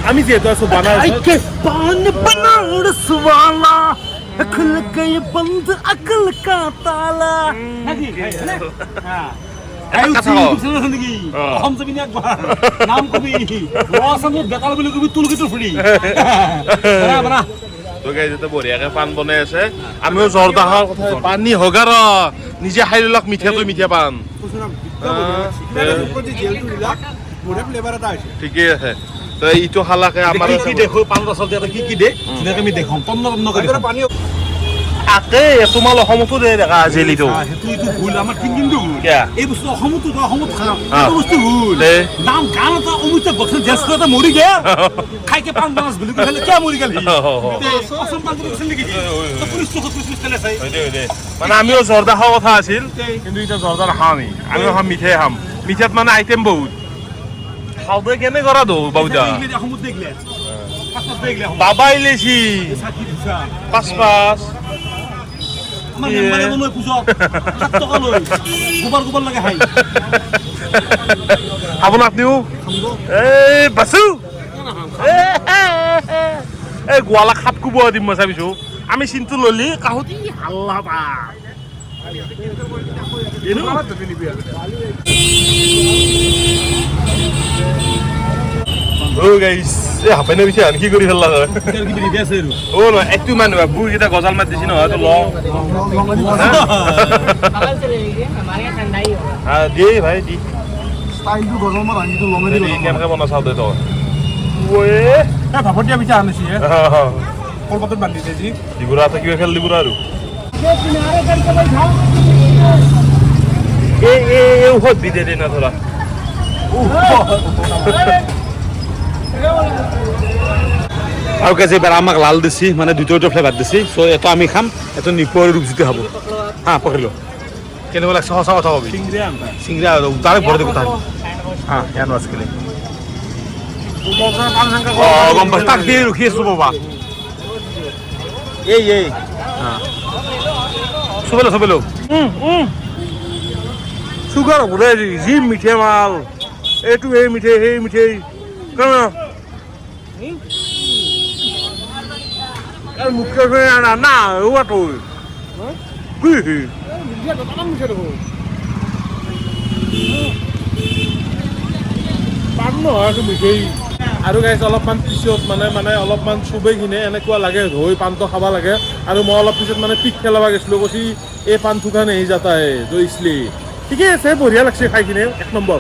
আমি যেহেতু আছো বানারস पान बनारस वाला खुल गए बंद अकल का ताला নাকি হ্যাঁ আয়ু ইউটিউব চ্যানেল আছে নাকি অসম যাবি না একবার নাম কবি রসামু বেতাল বুলি কবি তুলকি তো ফ্রি বনা বনা তো গাইজ এটা বঢ়িয়াকে পাণ বনাই আছে আমিও জৰ্দাহৰ কথা পানী হগাৰ নিজে খাই লওক মিঠাটো মিঠা পাণ ঠিকেই আছে তো এইটো খালাকে আমাৰ কি দেখো পান বছৰ দিয়া কি দে ধুনীয়াকে আমি দেখাম তন্ন তন্ন কৰি পানী তাকে তোমাৰ অসমতো দে দেখা জেলিটো সেইটো ভুল আমাৰ থিংকিংটো ভুল কিয়া? এই বস্তু অসমতো অসমত খাওঁ হা। এইটো বস্তু ভুল দে। নাম গান এটা অমৃত বক্সন জেষ্ট এটা মৰি গে খাইকে পান বানাস বুলি ক'লে কিয় মৰি গেল অসম পান আছিল নেকি পুলিচ চকত পুলিচ তেলে চাই মানে আমিও জৰ্দাহৰ কথা আছিল কিন্তু এতিয়া জৰ্দা নাখাওঁ আমি আমিও খাম মিঠাই খাম মিঠাত মানে আইটেম বহুত খাওঁতে কেনে কৰা দো বাবুদা অসমত দেখলে দেখলে বাবা ইলেছি চাকি দিছা পাঁচ পাঁচ আমাৰ মেম্বাৰে লৈ পূজা 7 টকা লৈ গোবৰ লাগে হাই খাবনে আপনিও এই বাচু এই গোৱালা খাপ কোব দিম মই চাবিছো আমি চিনটো ললি কাহুতি হাল্লা পা ও গাইস এ হাপাইনা বিছে আন কি কৰি ফেললা হয় ও ন একটু মানুহ বুই এটা গজাল মাত দিছি নহয় তো ল হ্যাঁ দি ভাই দি স্টাইলটো গৰম মাৰ আনিটো লঙে দি কেনেকে বনা চাও দে তো ওয়ে এ ভাপতিয়া পিঠা আনিছি হে কলপাতত বান্ধি দিছি দিগুৰা থাকিব খেল দিগুৰা আৰু এ উহত বিদে দে না ধৰা আৰু কেজি এবাৰ আমাক লাল দিছি মানে দুটা ফ্লেভাৰ দিছি চ' এটা আমি খাম এটা নিপৰ ৰূপজিতে খাব হা পকৰিলো কেনেকুৱা লাগছে সঁচা কথা কবি চিংৰা তাৰে ভৰ দিব তাক হা ইয়াৰ মাছ কেলে গম পাইছ তাক দিয়ে ৰখি আছো বাবা এই হা চবেলো চুগাৰ বোলে যি মিঠে মাল এইটো এই মিঠে সেই মিঠেই কেন মুখে না না ওটো কি আৰু গাইছ অলপমান পিছত মানে অলপমান চুবেই কিনে এনেকুৱা লাগে ধৈ পাণটো খাব লাগে আৰু মই অলপ পিছত মানে পিক খেলাব গৈছিলোঁ কৈছি এই পাণ থুকা নেহি যাতা হে তো ইছলি ঠিকে আছে বঢ়িয়া লাগছে খাই কিনে 1 নম্বৰ